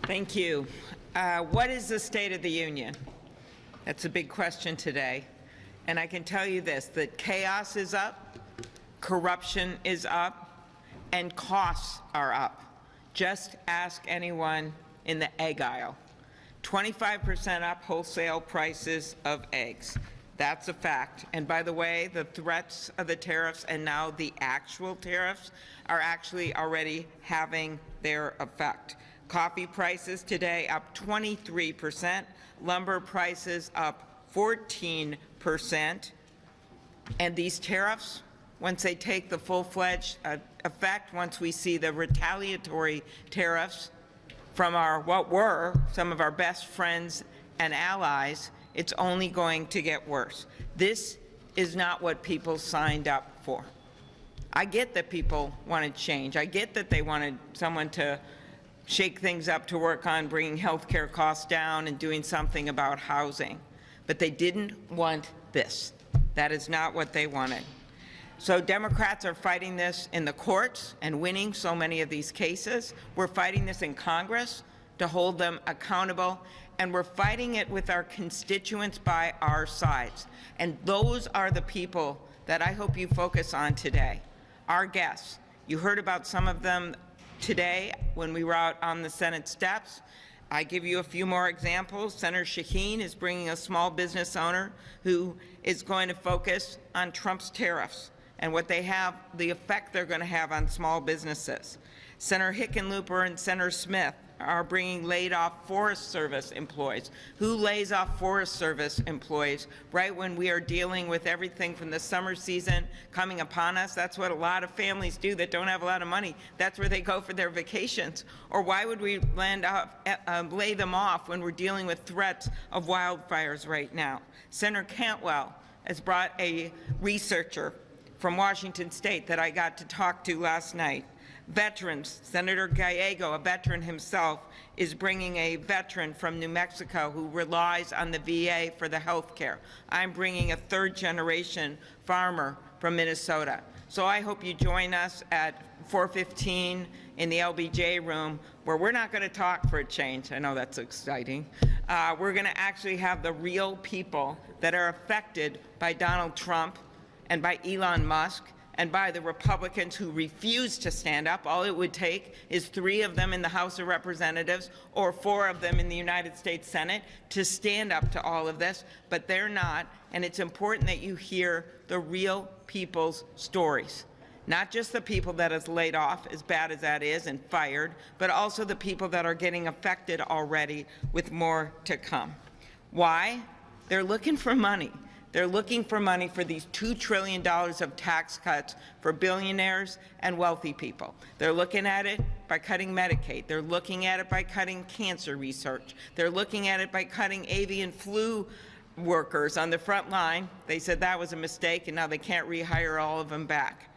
Thank you. What is the State of the Union? That's a big question today. And I can tell you this, that chaos is up, corruption is up, and costs are up. Just ask anyone in the egg aisle. 25% up wholesale prices of eggs. That's a fact. And by the way, the threats of the tariffs and now the actual tariffs are actually already having their effect. Coffee prices today up 23%, lumber prices up 14%. And these tariffs, once they take the full-fledged effect, once we see the retaliatory tariffs from what were some of our best friends and allies, it's only going to get worse. This is not what people signed up for. I get that people wanted change. I get that they wanted someone to shake things up, to work on bringing health care costs down and doing something about housing. But they didn't want this. That is not what they wanted. So Democrats are fighting this in the courts and winning so many of these cases. We're fighting this in Congress to hold them accountable, and we're fighting it with our constituents by our sides. And those are the people that I hope you focus on today. Our guests. You heard about some of them today when we were out on the Senate steps. I give you a few more examples. Senator Shaheen is bringing a small business owner who is going to focus on Trump's tariffs and what they have, the effect they're going to have on small businesses. Senator Hickenlooper and Senator Smith are bringing laid-off Forest Service employees. Who lays off Forest Service employees right when we are dealing with everything from the summer season coming upon us? That's what a lot of families do that don't have a lot of money. That's where they go for their vacations. Or why would we lay them off when we're dealing with threats of wildfires right now? Senator Cantwell has brought a researcher from Washington State that I got to talk to last night. Veterans, Senator Gallego, a veteran himself, is bringing a veteran from New Mexico who relies on the VA for the health care. I'm bringing a third-generation farmer from Minnesota. So I hope you join us at 4:15 in the LBJ room, where we're not going to talk for a change. I know that's exciting. We're going to actually have the real people that are affected by Donald Trump and by Elon Musk and by the Republicans who refuse to stand up. All it would take is 3 of them in the House of Representatives or 4 of them in the United States Senate to stand up to all of this, but they're not, and it's important that you hear the real people's stories. Not just the people that is laid off, as bad as that is, and fired, but also the people that are getting affected already, with more to come. Why? They're looking for money. They're looking for money for these $2 trillion of tax cuts for billionaires and wealthy people. They're looking at it by cutting Medicaid. They're looking at it by cutting cancer research. They're looking at it by cutting avian flu workers on the front line. They said that was a mistake, and now they can't rehire all of them back.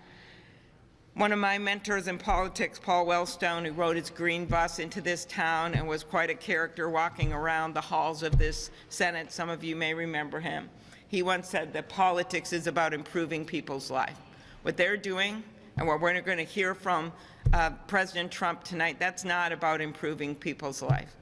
One of my mentors in politics, Paul Wellstone, who rode his green bus into this town and was quite a character walking around the halls of this Senate. Some of you may remember him. He once said that politics is about improving people's life. What they're doing, and what we're going to hear from President Trump tonight, that's not about improving people's life.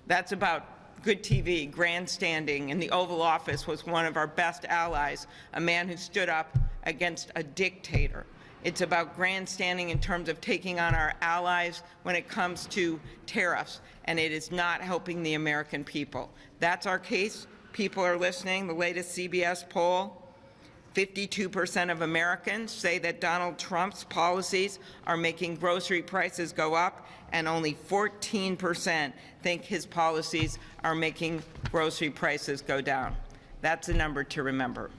That's about good TV, grandstanding, and the Oval Office was one of our best allies, a man who stood up against a dictator. It's about grandstanding in terms of taking on our allies when it comes to tariffs, and it is not helping the American people. That's our case. People are listening. The latest CBS poll, 52% of Americans say that Donald Trump's policies are making grocery prices go up, and only 14% think his policies are making grocery prices go down. That's a number to remember.